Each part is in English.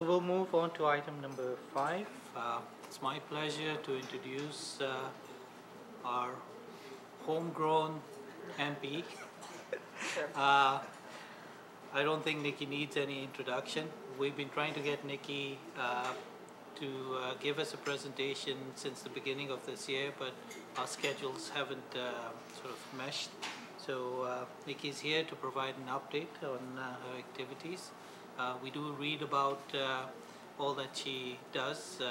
We'll move on to item number 5. It's my pleasure to introduce our homegrown MP. I don't think Nikki needs any introduction. We've been trying to get Nikki to give us a presentation since the beginning of this year, but our schedules haven't sort of meshed. So Nikki's here to provide an update on her activities. We do read about all that she does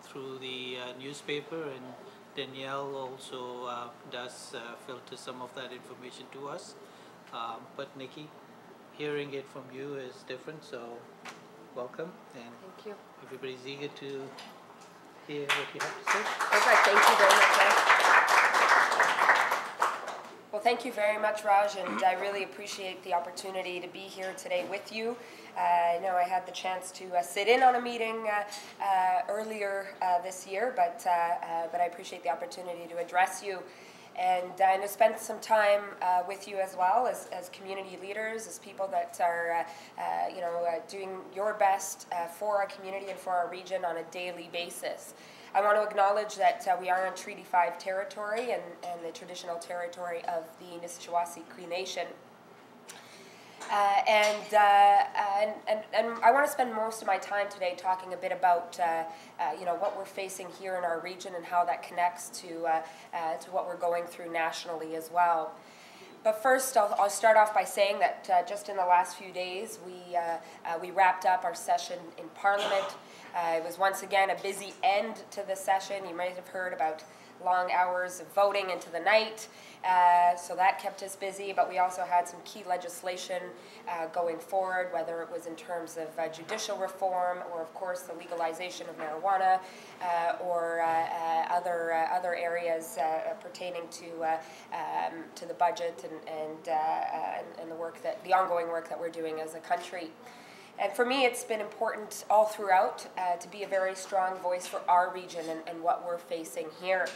through the newspaper, and Danielle also does filter some of that information to us. But Nikki, hearing it from you is different, so welcome, and thank you. Everybody's eager to hear what you have to say. Perfect, thank you very much, Raj. Well, thank you very much, Raj, and I really appreciate the opportunity to be here today with you. I know I had the chance to sit in on a meeting earlier this year, but I appreciate the opportunity to address you and to spend some time with you as well as community leaders, as people that are doing your best for our community and for our region on a daily basis. I want to acknowledge that we are on Treaty 5 territory and the traditional territory of the Nishnawasi Cree Nation. And I want to spend most of my time today talking a bit about what we're facing here in our region and how that connects to what we're going through nationally as well. But first, I'll start off by saying that just in the last few days, we wrapped up our session in Parliament. It was once again a busy end to the session. You might have heard about long hours of voting into the night, so that kept us busy, but we also had some key legislation going forward, whether it was in terms of judicial reform or, of course, the legalization of marijuana or other areas pertaining to the budget and the ongoing work that we're doing as a country. And for me, it's been important all throughout to be a very strong voice for our region and what we're facing here.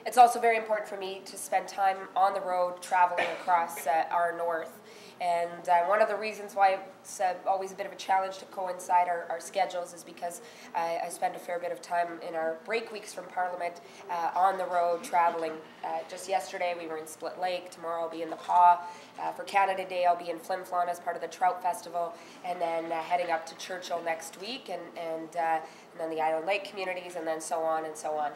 It's also very important for me to spend time on the road traveling across our north. And one of the reasons why it's always a bit of a challenge to coincide our schedules is because I spend a fair bit of time in our break weeks from Parliament on the road traveling. Just yesterday we were in Split Lake, tomorrow I'll be in the Pas. For Canada Day I'll be in Flin Flon as part of the Trout Festival, and then heading up to Churchill next week, and then the Island Lake communities, and then so on and so on.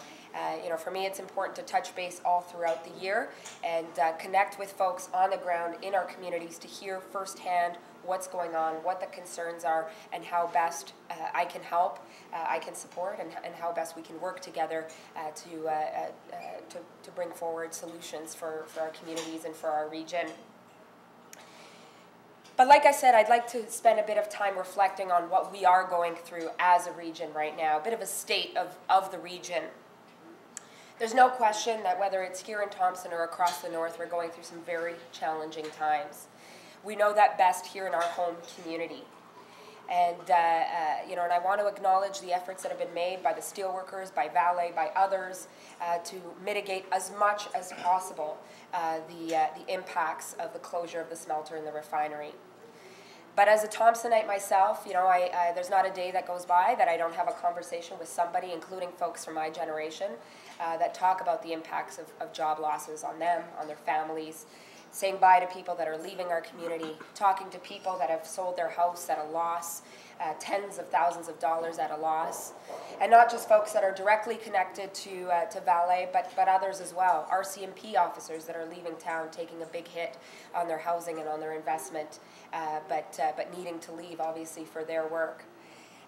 For me it's important to touch base all throughout the year and connect with folks on the ground in our communities to hear firsthand what's going on, what the concerns are, and how best I can help, I can support, and how best we can work together to bring forward solutions for our communities and for our region. But like I said, I'd like to spend a bit of time reflecting on what we are going through as a region right now, a bit of a state of the region. There's no question that whether it's here in Thompson or across the north, we're going through some very challenging times. We know that best here in our home community. And, and I want to acknowledge the efforts that have been made by the steelworkers, by Vale, by others, to mitigate as much as possible the impacts of the closure of the smelter and the refinery. But as a Thompsonite myself, there's not a day that goes by that I don't have a conversation with somebody, including folks from my generation, that talk about the impacts of job losses on them, on their families, saying bye to people that are leaving our community, talking to people that have sold their house at a loss, tens of thousands of dollars at a loss, and not just folks that are directly connected to Vale, but others as well, RCMP officers that are leaving town, taking a big hit on their housing and on their investment, but needing to leave, obviously, for their work.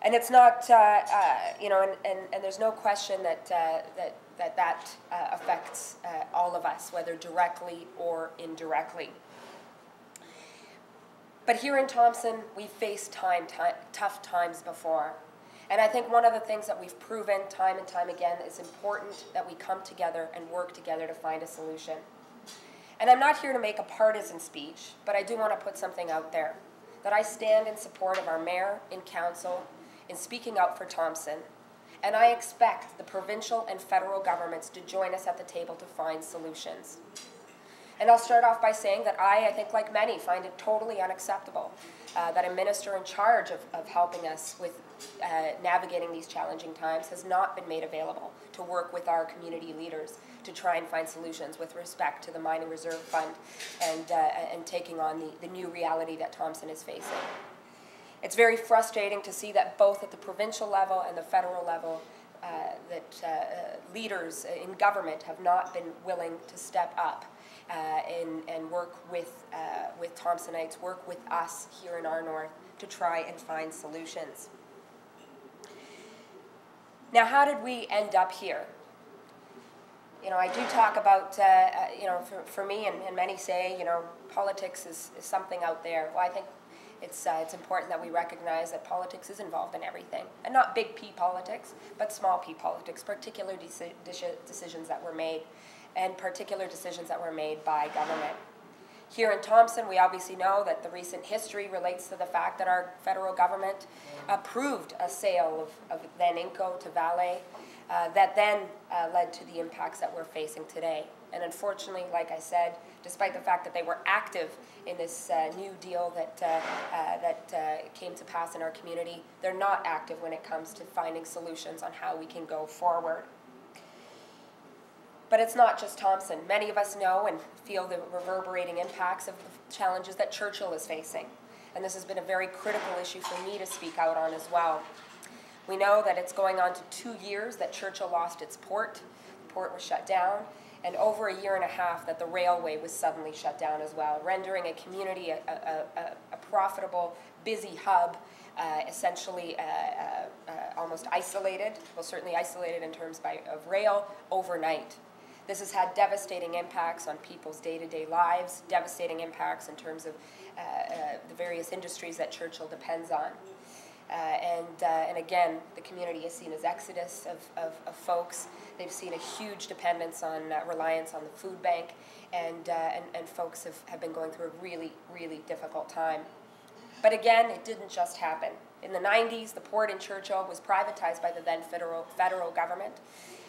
And it's not, and there's no question that affects all of us, whether directly or indirectly. But here in Thompson, we've faced tough times before. And I think one of the things that we've proven time and time again is important that we come together and work together to find a solution. And I'm not here to make a partisan speech, but I do want to put something out there, that I stand in support of our mayor in council in speaking out for Thompson, and I expect the provincial and federal governments to join us at the table to find solutions. And I'll start off by saying that I think like many, find it totally unacceptable that a minister in charge of helping us with navigating these challenging times has not been made available to work with our community leaders to try and find solutions with respect to the Mining Reserve Fund and taking on the new reality that Thompson is facing. It's very frustrating to see that both at the provincial level and the federal level leaders in government have not been willing to step up and work with Thompsonites, work with us here in our north to try and find solutions. Now, how did we end up here? You know, I do talk about, you know, for me and many say, you know, politics is something out there. Well, I think it's important that we recognize that politics is involved in everything. And not big P politics, but small p politics, particular decisions that were made, and particular decisions that were made by government. Here in Thompson, we obviously know that the recent history relates to the fact that our federal government approved a sale of then Inco to Vale that then led to the impacts that we're facing today. And unfortunately, like I said, despite the fact that they were active in this new deal that came to pass in our community, they're not active when it comes to finding solutions on how we can go forward. But it's not just Thompson. Many of us know and feel the reverberating impacts of the challenges that Churchill is facing. And this has been a very critical issue for me to speak out on as well. We know that it's going on to 2 years that Churchill lost its port. The port was shut down. And over a year and a half that the railway was suddenly shut down as well, rendering a community a profitable, busy hub, essentially almost isolated, well, certainly isolated in terms of rail, overnight. This has had devastating impacts on people's day-to-day lives, devastating impacts in terms of the various industries that Churchill depends on. And again, the community has seen an exodus of folks. They've seen a huge dependence on reliance on the food bank, and folks have been going through a really, really difficult time. But again, it didn't just happen. In the 90s, the port in Churchill was privatized by the then federal government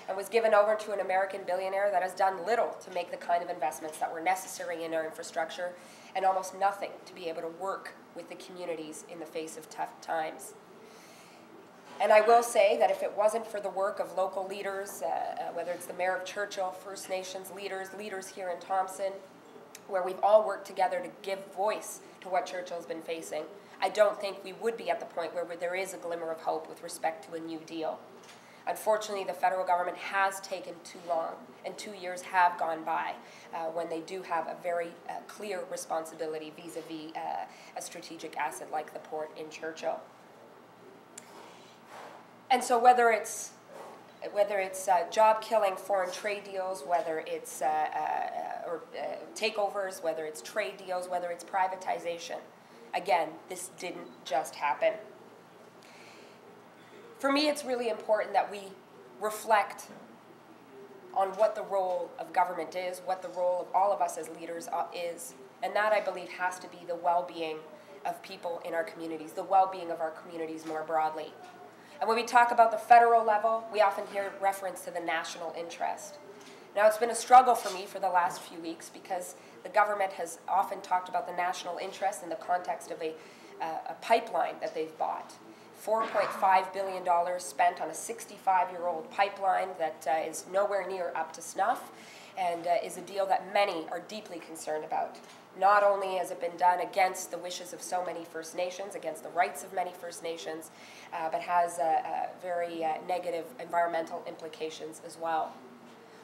and was given over to an American billionaire that has done little to make the kind of investments that were necessary in our infrastructure and almost nothing to be able to work with the communities in the face of tough times. And I will say that if it wasn't for the work of local leaders, whether it's the Mayor of Churchill, First Nations leaders here in Thompson, where we've all worked together to give voice to what Churchill's been facing, I don't think we would be at the point where there is a glimmer of hope with respect to a new deal. Unfortunately, the federal government has taken too long, and 2 years have gone by when they do have a very clear responsibility vis-a-vis a strategic asset like the port in Churchill. And so whether it's job-killing foreign trade deals, whether it's takeovers, whether it's trade deals, whether it's privatization, again, this didn't just happen. For me, it's really important that we reflect on what the role of government is, what the role of all of us as leaders is, and that, I believe, has to be the well-being of people in our communities, the well-being of our communities more broadly. And when we talk about the federal level, we often hear reference to the national interest. Now, it's been a struggle for me for the last few weeks because the government has often talked about the national interest in the context of a pipeline that they've bought. $4.5 billion spent on a 65-year-old pipeline that is nowhere near up to snuff and is a deal that many are deeply concerned about. Not only has it been done against the wishes of so many First Nations, against the rights of many First Nations, but has very negative environmental implications as well.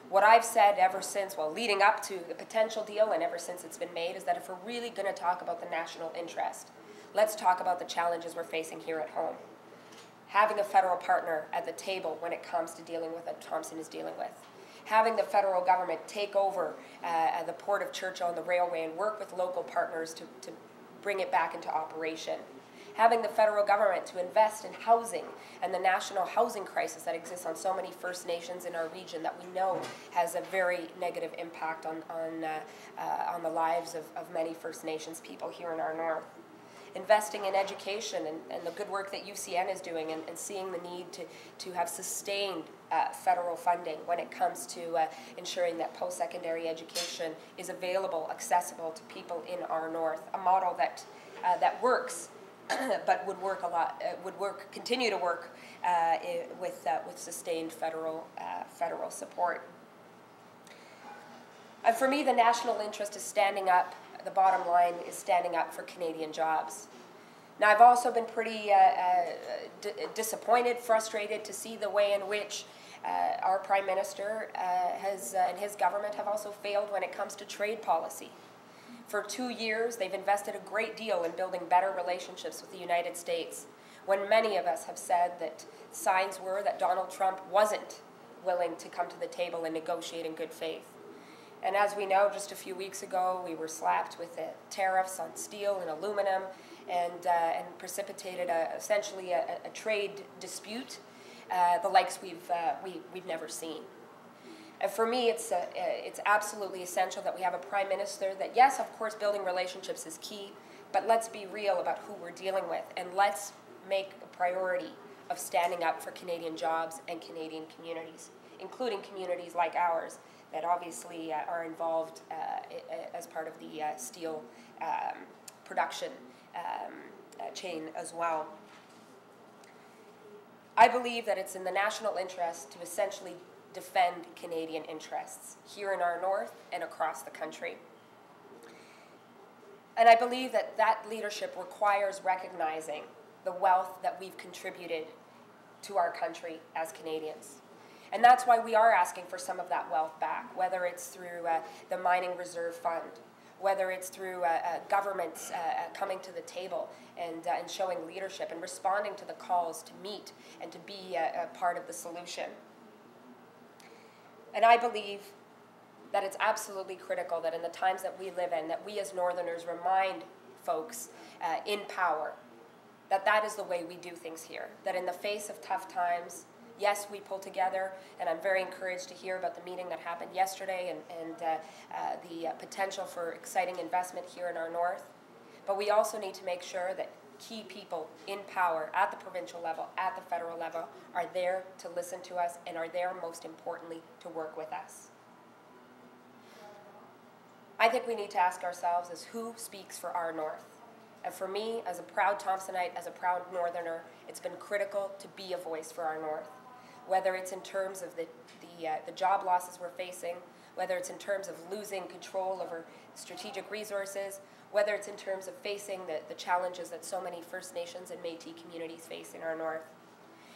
What I've said ever since, well, leading up to the potential deal and ever since it's been made, is that if we're really going to talk about the national interest, let's talk about the challenges we're facing here at home. Having a federal partner at the table when it comes to dealing with what Thompson is dealing with. Having the federal government take over the Port of Churchill and the railway and work with local partners to bring it back into operation. Having the federal government to invest in housing and the national housing crisis that exists on so many First Nations in our region that we know has a very negative impact on the lives of many First Nations people here in our north. investing in education and the good work that UCN is doing, and seeing the need to have sustained federal funding when it comes to ensuring that post-secondary education is available, accessible to people in our north. A model that works, but would work a lot. Continue to work with sustained federal support. And for me, the national interest is standing up. The bottom line is standing up for Canadian jobs. Now, I've also been pretty disappointed, frustrated to see the way in which our Prime Minister and his government have also failed when it comes to trade policy. For 2 years, they've invested a great deal in building better relationships with the United States, when many of us have said that signs were that Donald Trump wasn't willing to come to the table and negotiate in good faith. And as we know, just a few weeks ago, we were slapped with tariffs on steel and aluminum, and precipitated essentially a trade dispute, the likes we've never seen. And for me, it's absolutely essential that we have a Prime Minister that, yes, of course, building relationships is key, but let's be real about who we're dealing with, and let's make a priority of standing up for Canadian jobs and Canadian communities, including communities like ours that obviously are involved as part of the steel production chain as well. I believe that it's in the national interest to essentially defend Canadian interests here in our north and across the country. And I believe that that leadership requires recognizing the wealth that we've contributed to our country as Canadians. And that's why we are asking for some of that wealth back, whether it's through the Mining Reserve Fund, whether it's through governments coming to the table and showing leadership and responding to the calls to meet and to be a part of the solution. And I believe that it's absolutely critical that in the times that we live in, that we as Northerners remind folks in power that that is the way we do things here, that in the face of tough times, yes, we pull together, and I'm very encouraged to hear about the meeting that happened yesterday and the potential for exciting investment here in our north. But we also need to make sure that key people in power at the provincial level, at the federal level, are there to listen to us and are there, most importantly, to work with us. I think we need to ask ourselves is who speaks for our north? And for me, as a proud Thompsonite, as a proud Northerner, it's been critical to be a voice for our north. Whether it's in terms of the job losses we're facing, whether it's in terms of losing control over strategic resources, whether it's in terms of facing the challenges that so many First Nations and Métis communities face in our north.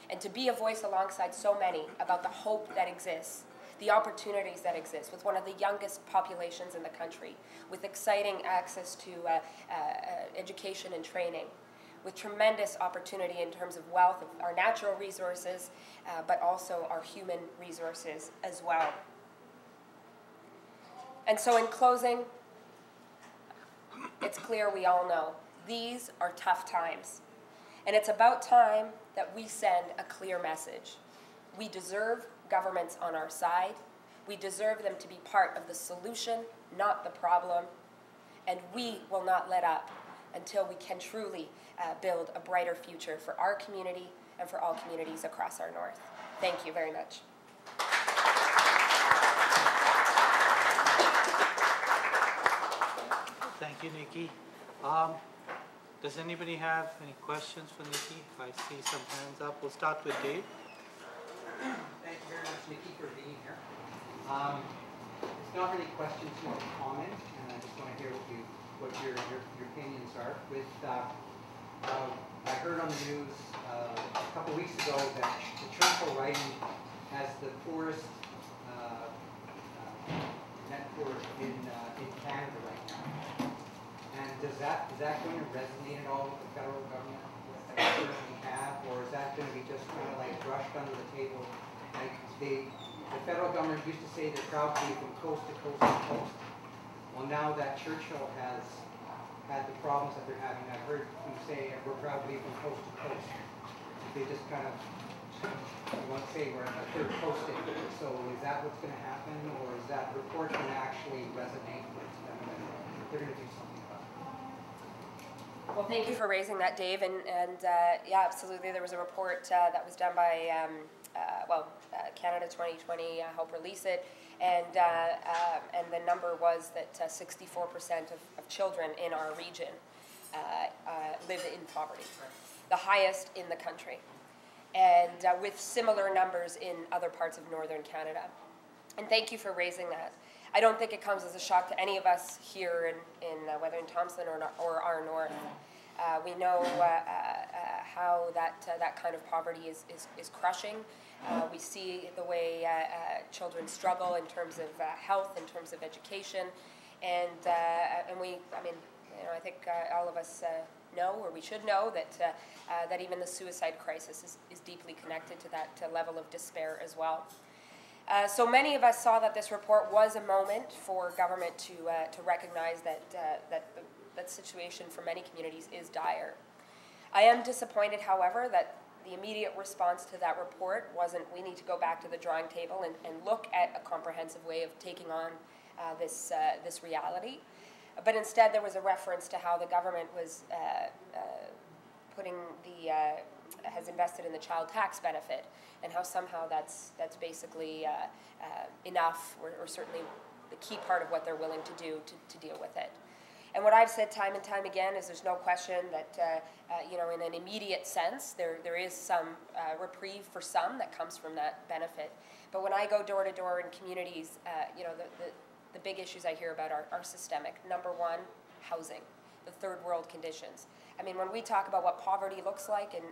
And to be a voice alongside so many about the hope that exists, the opportunities that exist with one of the youngest populations in the country, with exciting access to education and training, with tremendous opportunity in terms of wealth of our natural resources, but also our human resources as well. And so in closing, it's clear we all know these are tough times. And it's about time that we send a clear message. We deserve governments on our side. We deserve them to be part of the solution, not the problem. And we will not let up until we can truly build a brighter future for our community and for all communities across our north. Thank you very much. Thank you, Nikki. Does anybody have any questions for Nikki? I see some hands up. We'll start with Dave. Thank you very much, Nikki, for being here. It's not really questions, more comments, and I just want to hear what your opinions are. I heard on the news a couple weeks ago that the Turnbull Riding has the poorest net worth in Canada right now. And is that going to resonate at all with the federal government that we currently have, or is that going to be just kind of like brushed under the table? Like the federal government used to say they're proud to be from coast to coast to coast. Well, now that Churchill has had the problems that they're having, I've heard them say we're proud to be from coast to coast. They just kind of, I want to say we're a third coast state. So is that what's going to happen, or is that report going to actually resonate with them? They're going to do something about it. Well, thank you for raising that, Dave, and yeah, absolutely, there was a report that was done by, Canada 2020 helped release it, and the number was that 64% of children in our region live in poverty, the highest in the country, and with similar numbers in other parts of northern Canada. And thank you for raising that. I don't think it comes as a shock to any of us here in whether in Thompson or our north. We know how that kind of poverty is crushing. We see the way children struggle in terms of health, in terms of education, and I think all of us know, or we should know, that even the suicide crisis is deeply connected to that level of despair as well. So many of us saw that this report was a moment for government to recognize that situation for many communities is dire. I am disappointed, however, that the immediate response to that report wasn't, we need to go back to the drawing table and look at a comprehensive way of taking on this reality. But instead there was a reference to how the government was has invested in the child tax benefit, and how somehow that's basically enough, or certainly the key part of what they're willing to do to deal with it. And what I've said time and time again is there's no question that in an immediate sense there is some reprieve for some that comes from that benefit. But when I go door to door in communities, the big issues I hear about are systemic. Number one, housing, the third world conditions. I mean, when we talk about what poverty looks like in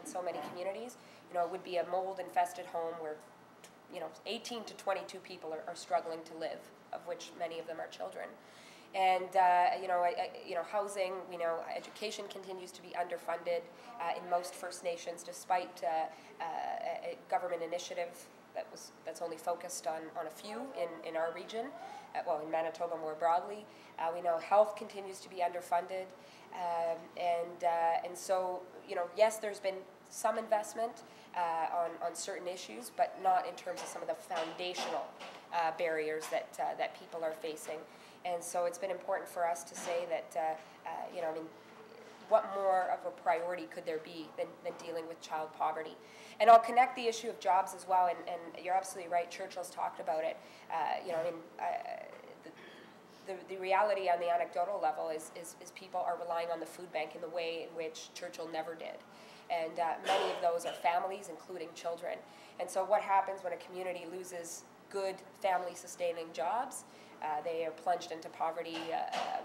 so many communities, it would be a mold-infested home where 18 to 22 people are struggling to live, of which many of them are children. And housing, we know education continues to be underfunded in most First Nations, despite a government initiative that's only focused on a few in our region, in Manitoba more broadly. We know health continues to be underfunded, and so yes, there's been some investment on certain issues, but not in terms of some of the foundational barriers that people are facing. And so it's been important for us to say that, what more of a priority could there be than dealing with child poverty? And I'll connect the issue of jobs as well, and you're absolutely right, Churchill's talked about it. The reality on the anecdotal level is people are relying on the food bank in the way in which Churchill never did. And many of those are families, including children. And so what happens when a community loses good family-sustaining jobs? They are plunged into poverty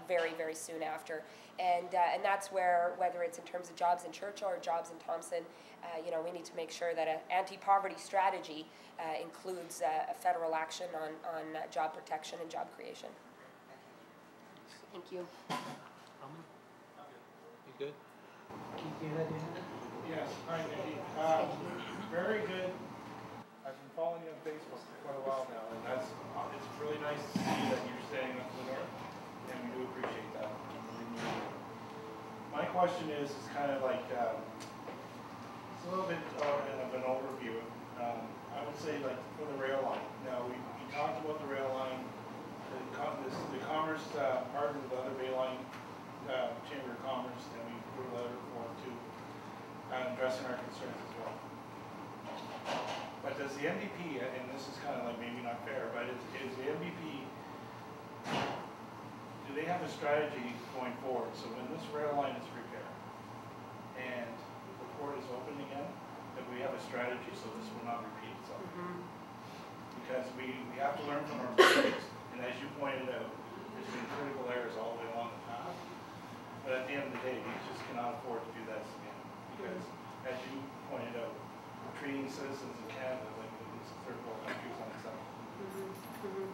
very, very soon after. And that's where, whether it's in terms of jobs in Churchill or jobs in Thompson, we need to make sure that an anti-poverty strategy includes a federal action on job protection and job creation. Thank you. You good? Keith, you had your hand? Yes, hi Nikki. Very good. I've been following you on Facebook for quite a while now, and it's really nice to see that you're staying up to the north, and we do appreciate that. My question is kind of like, it's a little bit of an overview. I would say like for the rail line. Now we talked about the rail line, the Commerce partnered with other Bay Line Chamber of Commerce, and we put a letter forward to addressing our concerns as well. But does the MVP, and this is kind of like maybe not fair, but is the MVP, do they have a strategy going forward? So when this rail line is repaired and the port is open again, that we have a strategy so this will not repeat itself. Mm-hmm. Because we have to learn from our mistakes, and as you pointed out, there's been critical errors all the way along the path. But at the end of the day, we just cannot afford to do that again. Because as you pointed out, treating citizens in Canada like these third world countries unacceptable. Mm-hmm. Mm-hmm.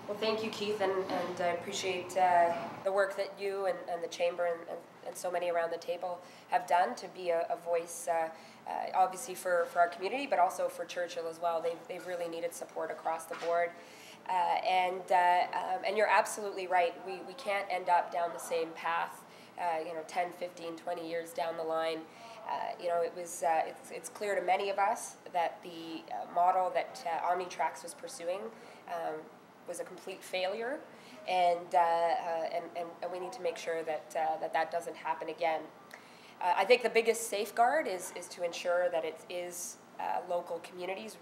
Well, thank you, Keith, and I appreciate the work that you and the Chamber and so many around the table have done to be a voice, obviously for our community, but also for Churchill as well. They've really needed support across the board. And you're absolutely right. We can't end up down the same path, 10, 15, 20 years down the line. It's clear to many of us that the model that Omnitrax was pursuing was a complete failure. and we need to make sure that that doesn't happen again. I think the biggest safeguard is to ensure that it is local communities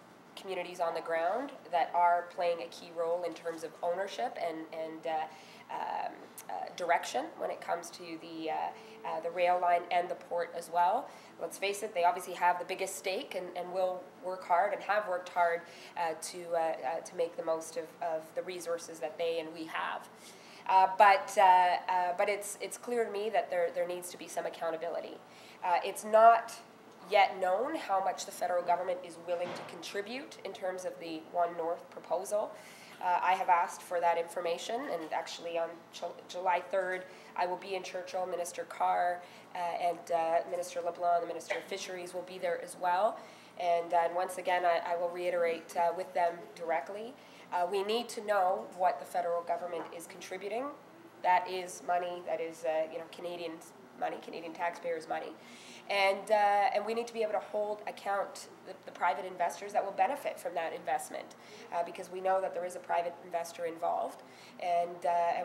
on the ground that are playing a key role in terms of ownership and direction when it comes to the rail line and the port as well. Let's face it, they obviously have the biggest stake and will work hard and have worked hard to make the most of the resources that they and we have. But it's clear to me that there needs to be some accountability. It's not yet known how much the federal government is willing to contribute in terms of the One North proposal. I have asked for that information, and actually on July 3rd, I will be in Churchill. Minister Carr and Minister LeBlanc, the Minister of Fisheries, will be there as well. And once again, I will reiterate with them directly. We need to know what the federal government is contributing. That is money, that is Canadian money, Canadian taxpayers' money. And we need to be able to hold account the private investors that will benefit from that investment, because we know that there is a private investor involved, and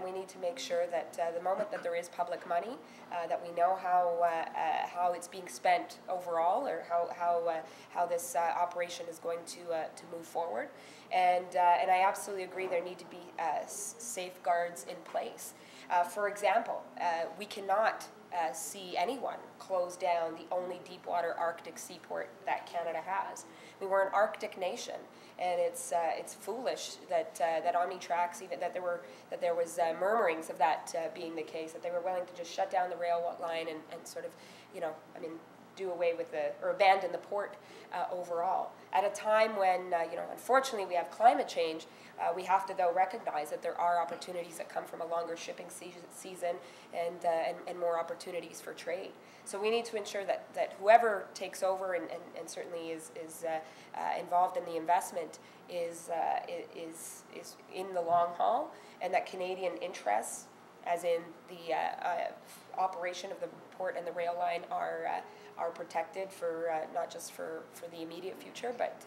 we need to make sure that the moment that there is public money, that we know how it's being spent overall, or how this operation is going to move forward, and I absolutely agree there need to be safeguards in place. For example, we cannot see anyone close down the only deepwater Arctic seaport that Canada has. I mean, we're an Arctic nation, and it's foolish that Omnitrax, even that there was murmurings of that being the case, that they were willing to just shut down the rail line and sort of, do away with or abandon the port overall. At a time when, unfortunately we have climate change, we have to, though, recognize that there are opportunities that come from a longer shipping season and more opportunities for trade. So we need to ensure that whoever takes over and certainly is involved in the investment is in the long haul, and that Canadian interests, as in the operation of the port and the rail line, are protected for not just for the immediate future, but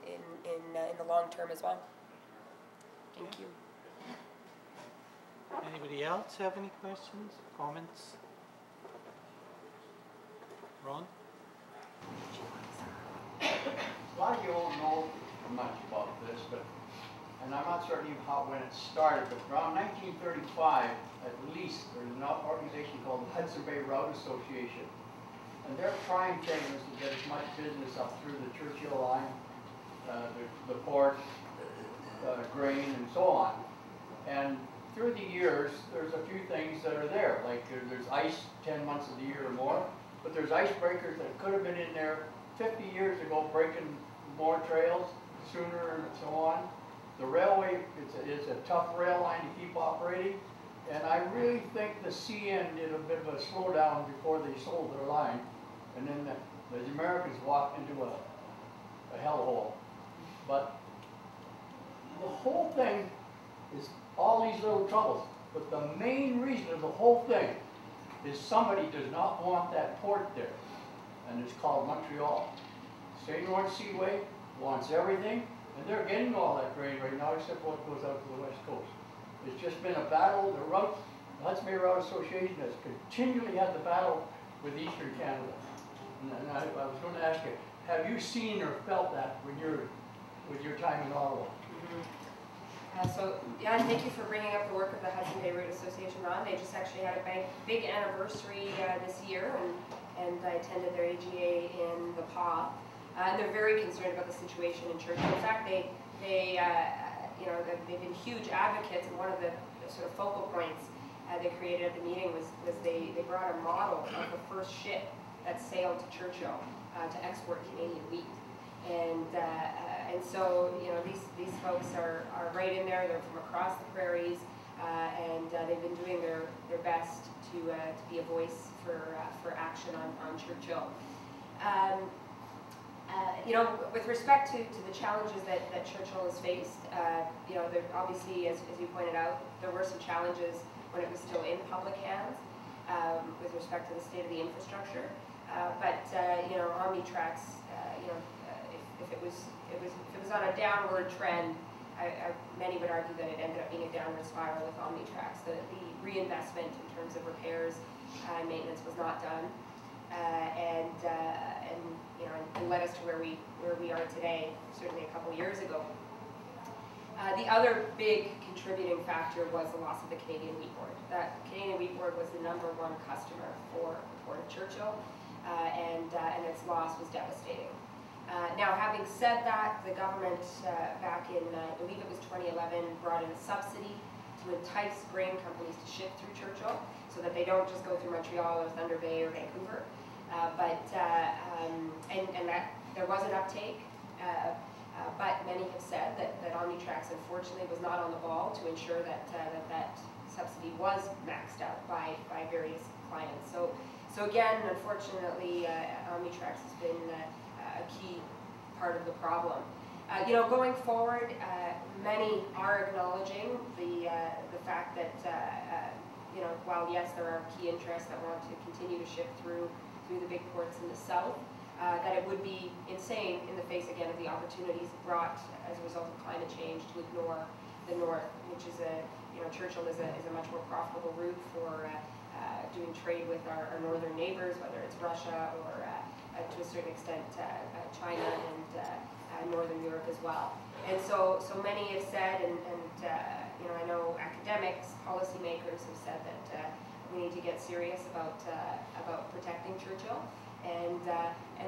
in the long term as well. Thank you. Anybody else have any questions, comments? Ron? A lot of you won't know much about this, and I'm not certain even when it started, but around 1935, at least, there's an organization called the Hudson Bay Route Association. And their prime thing was to get as much business up through the Churchill line, the port, grain, and so on. And through the years, there's a few things that are there. Like there's ice 10 months of the year or more, but there's icebreakers that could have been in there 50 years ago, breaking more trails sooner and so on. The railway, it's a tough rail line to keep operating, and I really think the CN did a bit of a slowdown before they sold their line, and then the Americans walked into a hellhole. But the whole thing is all these little troubles, but the main reason of the whole thing is somebody does not want that port there, and it's called Montreal. St. Lawrence Seaway wants everything, and they're getting all that grain right now, except what goes out to the west coast. It's just been a battle. The Hudson Bay Route Association has continually had the battle with Eastern Canada. And I was going to ask you, have you seen or felt that with your time in Ottawa? And thank you for bringing up the work of the Hudson Bay Route Association, Ron. They just actually had a big anniversary this year, and I attended their AGA in the PA. And they're very concerned about the situation in Churchill. In fact, they've been huge advocates, and one of the sort of focal points they created at the meeting was they brought a model of the first ship that sailed to Churchill to export Canadian wheat. And so these folks are right in there. They're from across the prairies, and they've been doing their best to be a voice for action on Churchill. With respect to the challenges that Churchill has faced, there obviously, as you pointed out, there were some challenges when it was still in public hands with respect to the state of the infrastructure. But Omnitrax, if it was on a downward trend, many would argue that it ended up being a downward spiral with Omnitrax. The reinvestment in terms of repairs and maintenance was not done, and you know, and led us to where we are today. Certainly a couple years ago. The other big contributing factor was the loss of the Canadian Wheat Board. That Canadian Wheat Board was the #1 customer for the Port of Churchill, and its loss was devastating. Now, having said that, the government back in, I believe it was 2011, brought in a subsidy to entice grain companies to ship through Churchill, so that they don't just go through Montreal or Thunder Bay or Vancouver. And that there was an uptake. But many have said that Omnitrax unfortunately was not on the ball to ensure that that subsidy was maxed out by various clients. So again, unfortunately, Omnitrax has been a key part of the problem. You know, going forward, many are acknowledging the fact that you know, while yes, there are key interests that want to continue to ship through the big ports in the south. That it would be insane in the face, again, of the opportunities brought as a result of climate change to ignore the north, which is you know, Churchill is a much more profitable route for doing trade with our northern neighbors, whether it's Russia or to a certain extent China and northern Europe as well. And so many have said, and you know, I know academics, policymakers have said that we need to get serious about protecting Churchill. And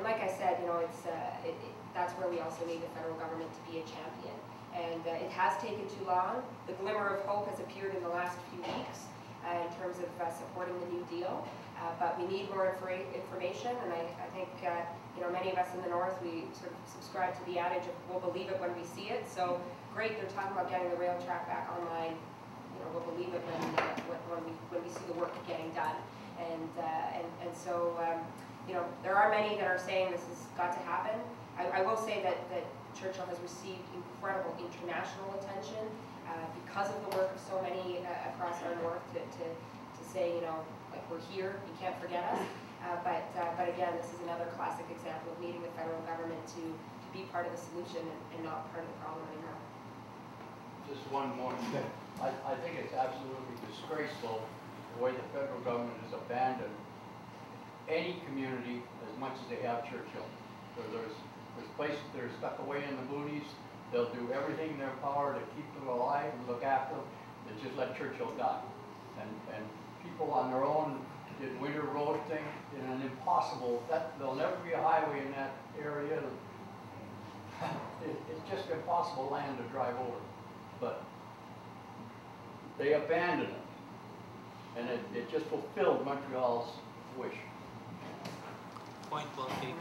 like I said, you know, that's where we also need the federal government to be a champion. And it has taken too long. The glimmer of hope has appeared in the last few weeks in terms of supporting the New Deal. But we need more information, and I think, you know, many of us in the North, we sort of subscribe to the adage of we'll believe it when we see it. So great, they're talking about getting the rail track back online. You know, we'll believe it when we see the work getting done. And so, you know, there are many that are saying this has got to happen. I will say that Churchill has received incredible international attention because of the work of so many across our north to say, you know, like, we're here, you can't forget us. But again, this is another classic example of needing the federal government to be part of the solution and not part of the problem anymore. Just one more thing. I think it's absolutely disgraceful the way the federal government has abandoned any community as much as they have Churchill. There's places that are stuck away in the boonies. They'll do everything in their power to keep them alive and look after them. They just let Churchill die. And people on their own did winter roasting in an impossible, there'll never be a highway in that area. It's just impossible land to drive over. But they abandoned it. And it just fulfilled Montreal's wish. Point well taken.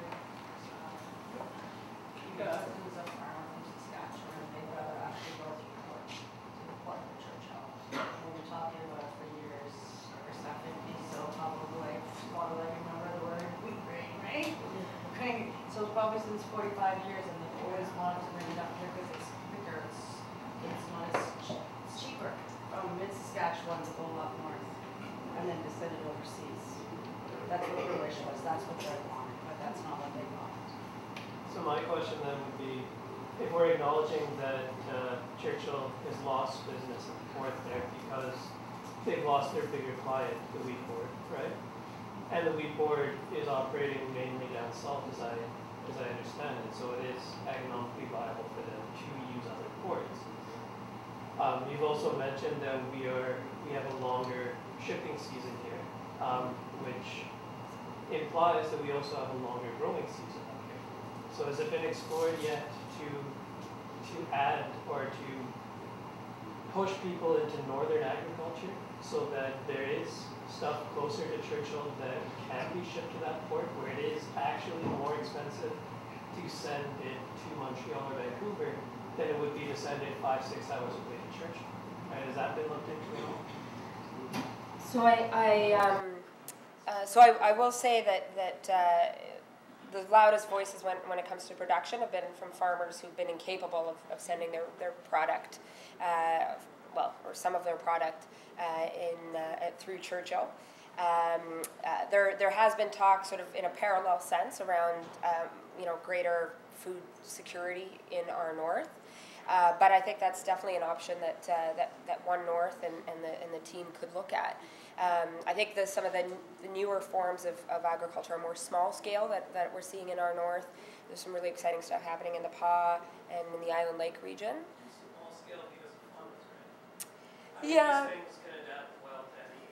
Dozens of farmers in Saskatchewan, they'd rather actually go through port to the port of Churchill. We've been talking about it for years, ever since 50, so probably, what do I remember the word? Wheat grain, right? Okay, so probably since 45 years, and they've always wanted to bring it up here because it's quicker, it's cheaper from mid-Saskatchewan to go up north, and then to send it overseas. That's what their wish was, that's what they wanted, but that's not what they got. So my question then would be, if we're acknowledging that Churchill has lost business at the port there because they've lost their bigger client, the Wheat Board, right? And the Wheat Board is operating mainly down south, as I understand it, so it is economically viable for them to use other ports. You've also mentioned that we have a longer shipping season here, which implies that we also have a longer growing season up here. So has it been explored yet to add or to push people into northern agriculture so that there is stuff closer to Churchill that can be shipped to that port where it is actually more expensive to send it to Montreal or Vancouver than it would be to send it 5-6 hours away to Churchill? Right? Has that been looked into at all? So I will say that the loudest voices when it comes to production have been from farmers who've been incapable of sending their product, or some of their product through Churchill. There has been talk sort of in a parallel sense around greater food security in our north. But I think that's definitely an option that One North and the team could look at. I think some of the newer forms of agriculture are more small scale that we're seeing in our north. There's some really exciting stuff happening in the PA and in the Island Lake region. Small scale because of funds, right? Yeah. These things can adapt well to any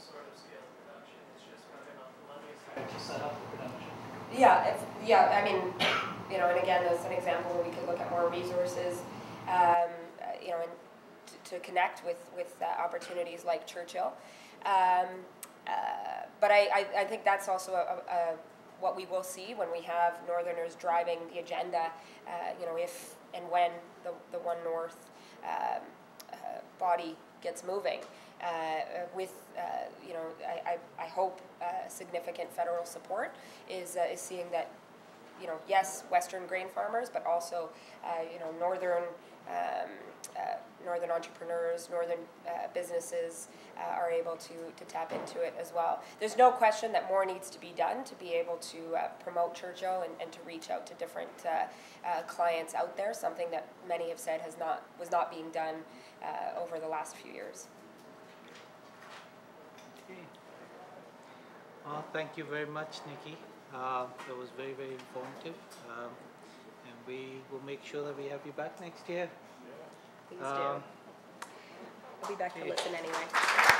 sort of scale of production. It's just whether or not the money is there to set up the production. Yeah, I mean, and again, there's an example where we could look at more resources, and to connect with opportunities like Churchill. But I think that's also what we will see when we have Northerners driving the agenda, if and when the One North body gets moving. I hope significant federal support is seeing that, yes, Western grain farmers, but also, northern entrepreneurs, northern businesses are able to tap into it as well. There's no question that more needs to be done to be able to promote Churchill and to reach out to different clients out there, something that many have said was not being done over the last few years. Okay. Well, thank you very much, Nikki. That was very, very informative. And we will make sure that we have you back next year. Please do. I'll be back to listen anyway.